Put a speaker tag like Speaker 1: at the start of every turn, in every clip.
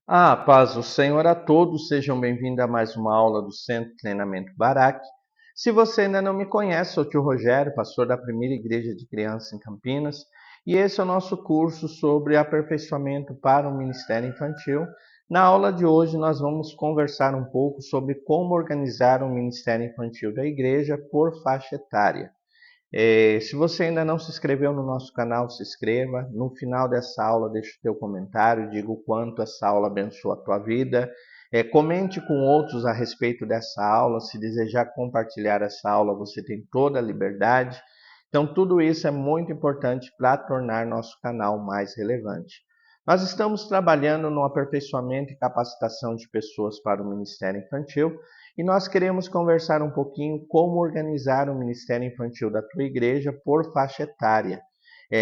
Speaker 1: Paz do Senhor a todos, sejam bem-vindos a mais uma aula do Centro de Treinamento Barak. Se você ainda não me conhece, sou o tio Rogério, pastor da Primeira Igreja de Crianças em Campinas, e esse é o nosso curso sobre aperfeiçoamento para o Ministério Infantil. Na aula de hoje, nós vamos conversar um pouco sobre como organizar o Ministério Infantil da Igreja por faixa etária. Se você ainda não se inscreveu no nosso canal, se inscreva. No final dessa aula, deixe o teu comentário, diga o quanto essa aula abençoa a tua vida. Comente com outros a respeito dessa aula. Se desejar compartilhar essa aula, você tem toda a liberdade. Então, tudo isso é muito importante para tornar nosso canal mais relevante. Nós estamos trabalhando no aperfeiçoamento e capacitação de pessoas para o Ministério Infantil, e nós queremos conversar um pouquinho como organizar o Ministério Infantil da tua igreja por faixa etária.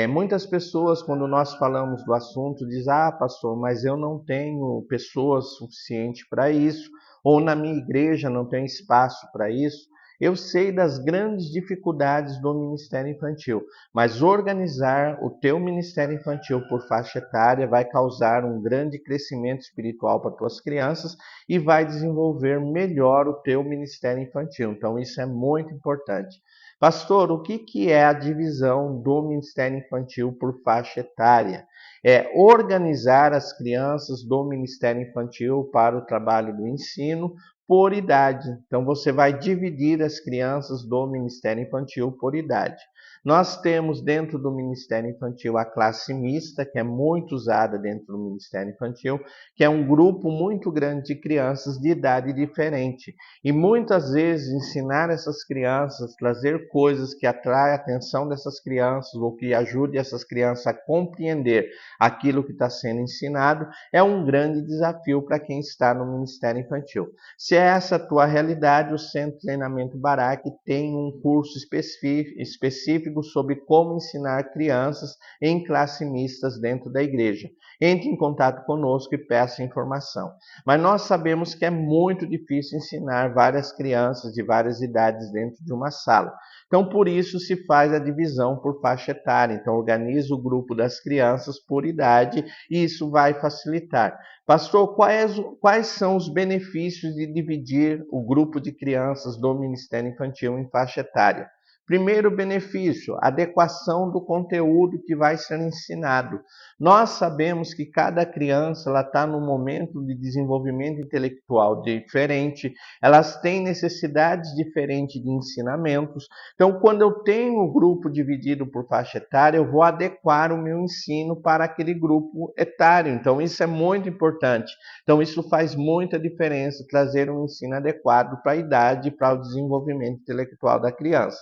Speaker 1: Muitas pessoas, quando nós falamos do assunto, dizem: pastor, mas eu não tenho pessoas suficientes para isso, ou na minha igreja não tem espaço para isso. Eu sei das grandes dificuldades do Ministério Infantil, mas organizar o teu Ministério Infantil por faixa etária vai causar um grande crescimento espiritual para tuas crianças e vai desenvolver melhor o teu Ministério Infantil. Então, isso é muito importante. Pastor, o que é a divisão do Ministério Infantil por faixa etária? É organizar as crianças do Ministério Infantil para o trabalho do ensino por idade. Então, você vai dividir as crianças do Ministério Infantil por idade. Nós temos dentro do Ministério Infantil a classe mista, que é muito usada dentro do Ministério Infantil, que é um grupo muito grande de crianças de idade diferente. E muitas vezes ensinar essas crianças, trazer coisas que atraem a atenção dessas crianças ou que ajude essas crianças a compreender aquilo que está sendo ensinado, é um grande desafio para quem está no Ministério Infantil. Se é essa a tua realidade, o Centro de Treinamento Barak tem um curso específico sobre como ensinar crianças em classe mistas dentro da igreja. Entre em contato conosco e peça informação. Mas nós sabemos que é muito difícil ensinar várias crianças de várias idades dentro de uma sala. Então, por isso se faz a divisão por faixa etária. Então, organiza o grupo das crianças por idade e isso vai facilitar. Pastor, quais são os benefícios de dividir o grupo de crianças do Ministério Infantil em faixa etária? Primeiro benefício, adequação do conteúdo que vai ser ensinado. Nós sabemos que cada criança está num momento de desenvolvimento intelectual diferente, elas têm necessidades diferentes de ensinamentos. Então, quando eu tenho o grupo dividido por faixa etária, eu vou adequar o meu ensino para aquele grupo etário. Então, isso é muito importante. Então, isso faz muita diferença, trazer um ensino adequado para a idade e para o desenvolvimento intelectual da criança.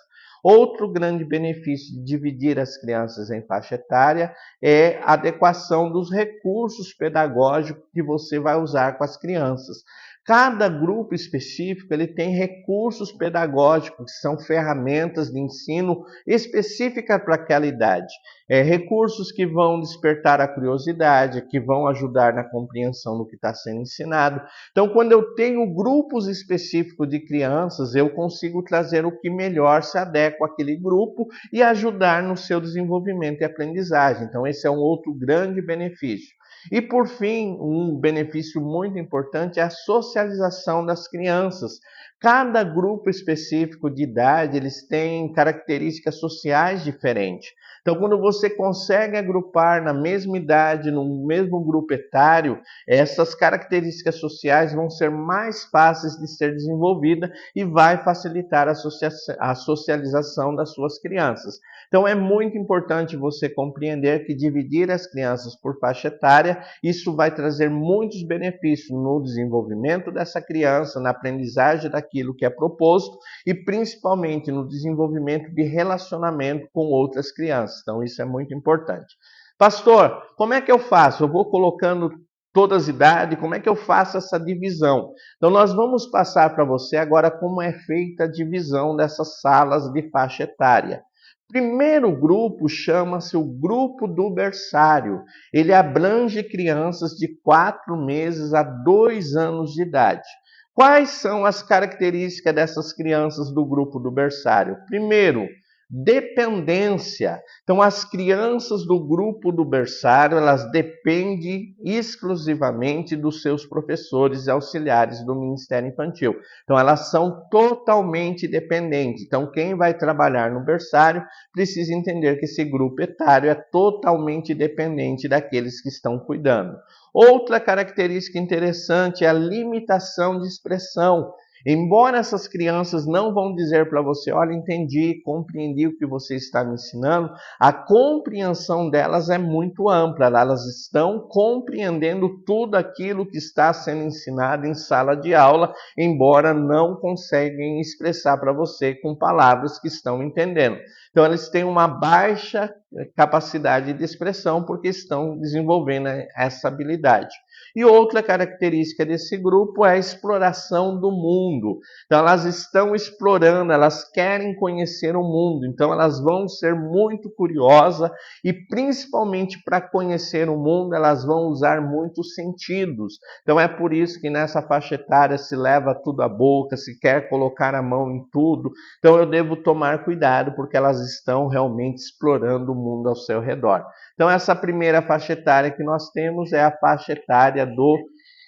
Speaker 1: Outro grande benefício de dividir as crianças em faixa etária é a adequação dos recursos pedagógicos que você vai usar com as crianças. Cada grupo específico ele tem recursos pedagógicos, que são ferramentas de ensino específicas para aquela idade. Recursos que vão despertar a curiosidade, que vão ajudar na compreensão do que está sendo ensinado. Então, quando eu tenho grupos específicos de crianças, eu consigo trazer o que melhor se adequa àquele grupo e ajudar no seu desenvolvimento e aprendizagem. Então, esse é um outro grande benefício. E, por fim, um benefício muito importante é a socialização das crianças. Cada grupo específico de idade, eles têm características sociais diferentes. Então, quando você consegue agrupar na mesma idade, no mesmo grupo etário, essas características sociais vão ser mais fáceis de ser desenvolvidas e vai facilitar a socialização das suas crianças. Então, é muito importante você compreender que dividir as crianças por faixa etária, isso vai trazer muitos benefícios no desenvolvimento dessa criança, na aprendizagem daquilo que é proposto e principalmente no desenvolvimento de relacionamento com outras crianças. Então, isso é muito importante. Pastor, como é que eu faço? Eu vou colocando todas as idades, como é que eu faço essa divisão? Então, nós vamos passar para você agora como é feita a divisão dessas salas de faixa etária. Primeiro grupo chama-se o grupo do berçário. Ele abrange crianças de 4 meses a 2 anos de idade. Quais são as características dessas crianças do grupo do berçário? Primeiro, dependência. Então, as crianças do grupo do berçário, elas dependem exclusivamente dos seus professores e auxiliares do Ministério Infantil. Então, elas são totalmente dependentes. Então, quem vai trabalhar no berçário precisa entender que esse grupo etário é totalmente dependente daqueles que estão cuidando. Outra característica interessante é a limitação de expressão. Embora essas crianças não vão dizer para você, olha, entendi, compreendi o que você está me ensinando, a compreensão delas é muito ampla, elas estão compreendendo tudo aquilo que está sendo ensinado em sala de aula, embora não conseguem expressar para você com palavras que estão entendendo. Então, eles têm uma baixa capacidade de expressão porque estão desenvolvendo essa habilidade. E outra característica desse grupo é a exploração do mundo. Então, elas estão explorando, elas querem conhecer o mundo. Então, elas vão ser muito curiosas e, principalmente para conhecer o mundo, elas vão usar muitos sentidos. Então, é por isso que nessa faixa etária se leva tudo à boca, se quer colocar a mão em tudo. Então, eu devo tomar cuidado porque elas estão realmente explorando o mundo ao seu redor. Então, essa primeira faixa etária que nós temos é a faixa etária do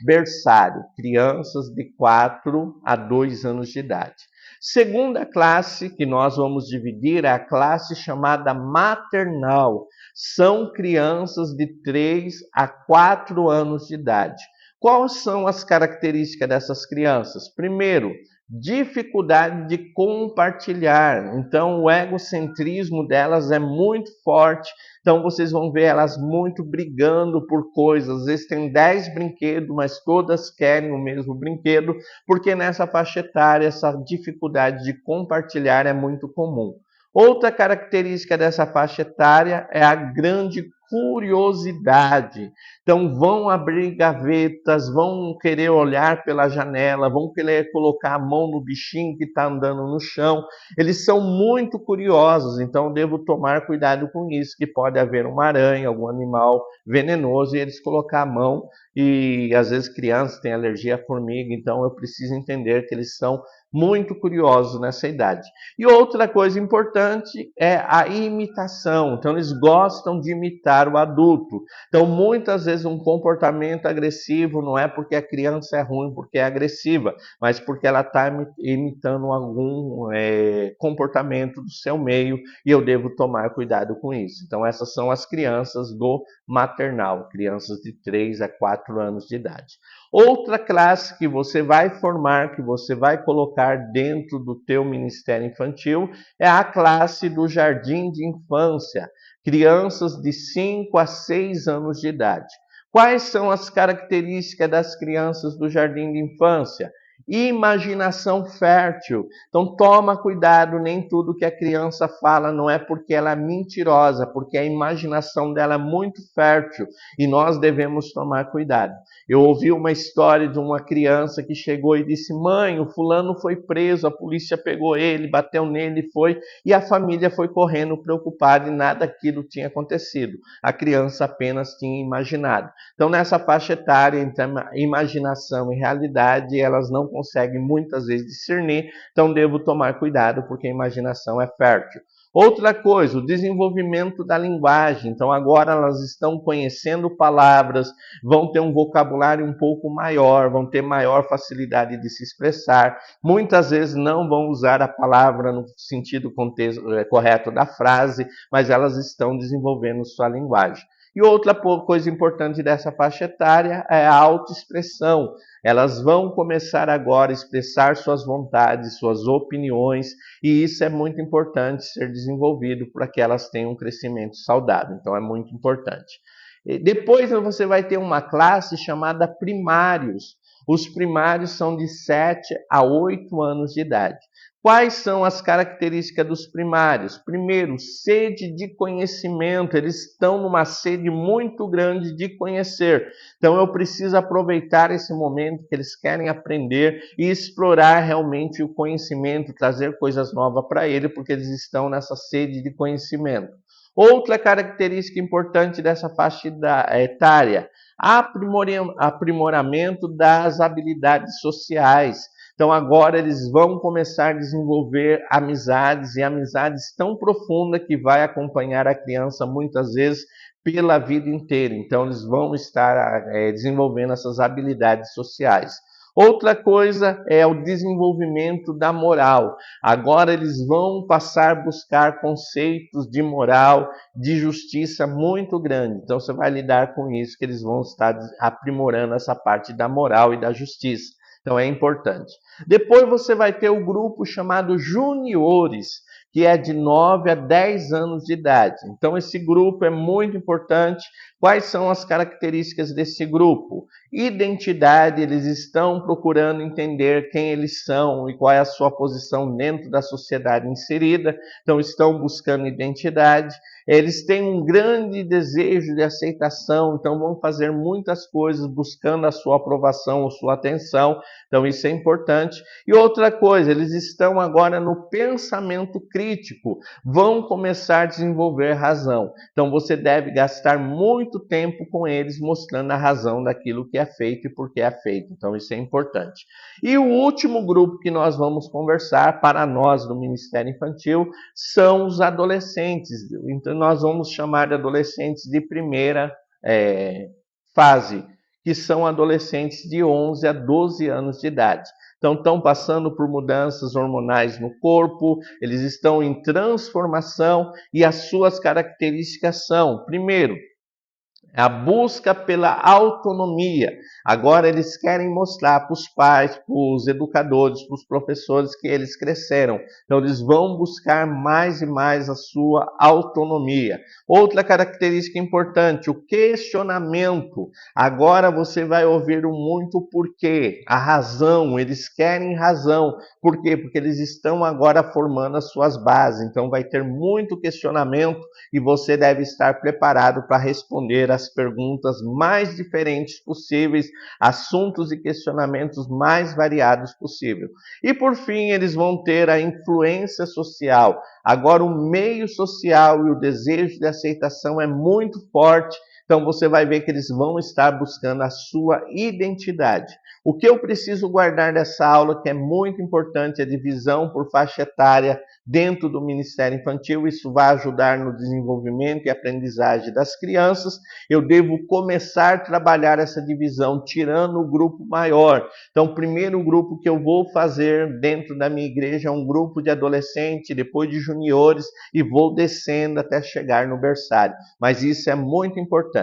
Speaker 1: berçário, crianças de 4 a 2 anos de idade. Segunda classe que nós vamos dividir é a classe chamada maternal. São crianças de 3 a 4 anos de idade. Quais são as características dessas crianças? Primeiro, dificuldade de compartilhar. Então, o egocentrismo delas é muito forte. Então, vocês vão ver elas muito brigando por coisas. Às vezes tem 10 brinquedos, mas todas querem o mesmo brinquedo, porque nessa faixa etária essa dificuldade de compartilhar é muito comum. Outra característica dessa faixa etária é a grande curiosidade. Então vão abrir gavetas, vão querer olhar pela janela, vão querer colocar a mão no bichinho que está andando no chão. Eles são muito curiosos, então devo tomar cuidado com isso, que pode haver uma aranha, algum animal venenoso, e eles colocar a mão, e às vezes crianças têm alergia à formiga, então eu preciso entender que eles são muito curiosos nessa idade. E outra coisa importante é a imitação. Então, eles gostam de imitar o adulto. Então, muitas vezes, um comportamento agressivo não é porque a criança é ruim, porque é agressiva, mas porque ela está imitando algum comportamento do seu meio e eu devo tomar cuidado com isso. Então, essas são as crianças do maternal, crianças de 3 a 4 anos de idade. Outra classe que você vai formar, que você vai colocar dentro do teu ministério infantil, é a classe do jardim de infância, crianças de 5 a 6 anos de idade. Quais são as características das crianças do jardim de infância? Imaginação fértil. Então toma cuidado, nem tudo que a criança fala não é porque ela é mentirosa, porque a imaginação dela é muito fértil e nós devemos tomar cuidado. Eu ouvi uma história de uma criança que chegou e disse: mãe, o fulano foi preso, a polícia pegou ele, bateu nele, e a família foi correndo preocupada e nada daquilo tinha acontecido. A criança apenas tinha imaginado. Então nessa faixa etária, entre imaginação e realidade, elas não conseguem muitas vezes discernir, então devo tomar cuidado porque a imaginação é fértil. Outra coisa, o desenvolvimento da linguagem. Então agora elas estão conhecendo palavras, vão ter um vocabulário um pouco maior, vão ter maior facilidade de se expressar. Muitas vezes não vão usar a palavra no sentido correto da frase, mas elas estão desenvolvendo sua linguagem. E outra coisa importante dessa faixa etária é a autoexpressão. Elas vão começar agora a expressar suas vontades, suas opiniões, e isso é muito importante ser desenvolvido para que elas tenham um crescimento saudável. Então é muito importante. E depois você vai ter uma classe chamada primários. Os primários são de 7 a 8 anos de idade. Quais são as características dos primários? Primeiro, sede de conhecimento. Eles estão numa sede muito grande de conhecer. Então eu preciso aproveitar esse momento que eles querem aprender e explorar realmente o conhecimento, trazer coisas novas para ele, porque eles estão nessa sede de conhecimento. Outra característica importante dessa faixa etária, aprimoramento das habilidades sociais. Então agora eles vão começar a desenvolver amizades, e amizades tão profundas que vai acompanhar a criança muitas vezes pela vida inteira. Então eles vão estar desenvolvendo essas habilidades sociais. Outra coisa é o desenvolvimento da moral. Agora eles vão passar a buscar conceitos de moral, de justiça muito grande. Então você vai lidar com isso, que eles vão estar aprimorando essa parte da moral e da justiça. Então é importante. Depois você vai ter o grupo chamado juniores, que é de 9 a 10 anos de idade. Então esse grupo é muito importante. Quais são as características desse grupo? Identidade, eles estão procurando entender quem eles são e qual é a sua posição dentro da sociedade inserida. Então estão buscando identidade. Eles têm um grande desejo de aceitação, então vão fazer muitas coisas buscando a sua aprovação, a sua atenção. Então isso é importante. E outra coisa, eles estão agora no pensamento crítico, vão começar a desenvolver razão. Então você deve gastar muito tempo com eles mostrando a razão daquilo que é feito e por que é feito. Então isso é importante. E o último grupo que nós vamos conversar para nós do Ministério Infantil são os adolescentes. Então nós vamos chamar de adolescentes de primeira fase, que são adolescentes de 11 a 12 anos de idade. Então estão passando por mudanças hormonais no corpo, eles estão em transformação e as suas características são, primeiro, a busca pela autonomia. Agora eles querem mostrar para os pais, para os educadores, para os professores que eles cresceram. Então eles vão buscar mais e mais a sua autonomia. Outra característica importante, o questionamento. Agora você vai ouvir muito o porquê, a razão, eles querem razão. Por quê? Porque eles estão agora formando as suas bases. Então vai ter muito questionamento e você deve estar preparado para responder as perguntas mais diferentes possíveis, assuntos e questionamentos mais variados possível. E por fim, eles vão ter a influência social. Agora o meio social e o desejo de aceitação é muito forte, então você vai ver que eles vão estar buscando a sua identidade. O que eu preciso guardar dessa aula, que é muito importante, é a divisão por faixa etária dentro do Ministério Infantil. Isso vai ajudar no desenvolvimento e aprendizagem das crianças. Eu devo começar a trabalhar essa divisão, tirando o grupo maior. Então, o primeiro grupo que eu vou fazer dentro da minha igreja é um grupo de adolescentes, depois de juniores, e vou descendo até chegar no berçário. Mas isso é muito importante.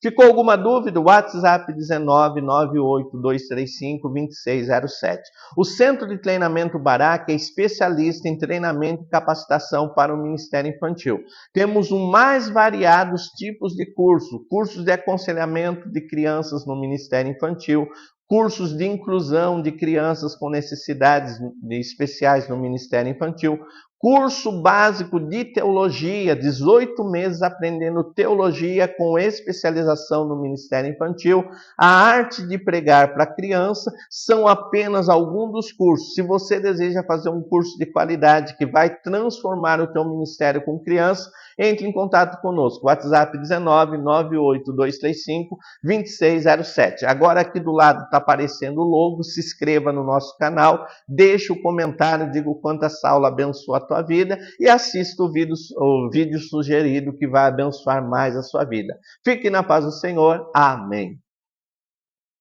Speaker 1: Ficou alguma dúvida? WhatsApp 19 98235 2607. O Centro de Treinamento Barak é especialista em treinamento e capacitação para o Ministério Infantil. Temos os mais variados tipos de cursos de aconselhamento de crianças no Ministério Infantil, cursos de inclusão de crianças com necessidades especiais no Ministério Infantil, curso básico de teologia, 18 meses aprendendo teologia com especialização no Ministério Infantil, a arte de pregar para criança, são apenas alguns dos cursos. Se você deseja fazer um curso de qualidade que vai transformar o teu ministério com criança, entre em contato conosco. WhatsApp 19 98235 2607. Agora aqui do lado está aparecendo o logo, se inscreva no nosso canal, deixe o comentário, diga o quanto essa aula abençoa a tua vida e assista o vídeo sugerido que vai abençoar mais a sua vida. Fique na paz do Senhor. Amém.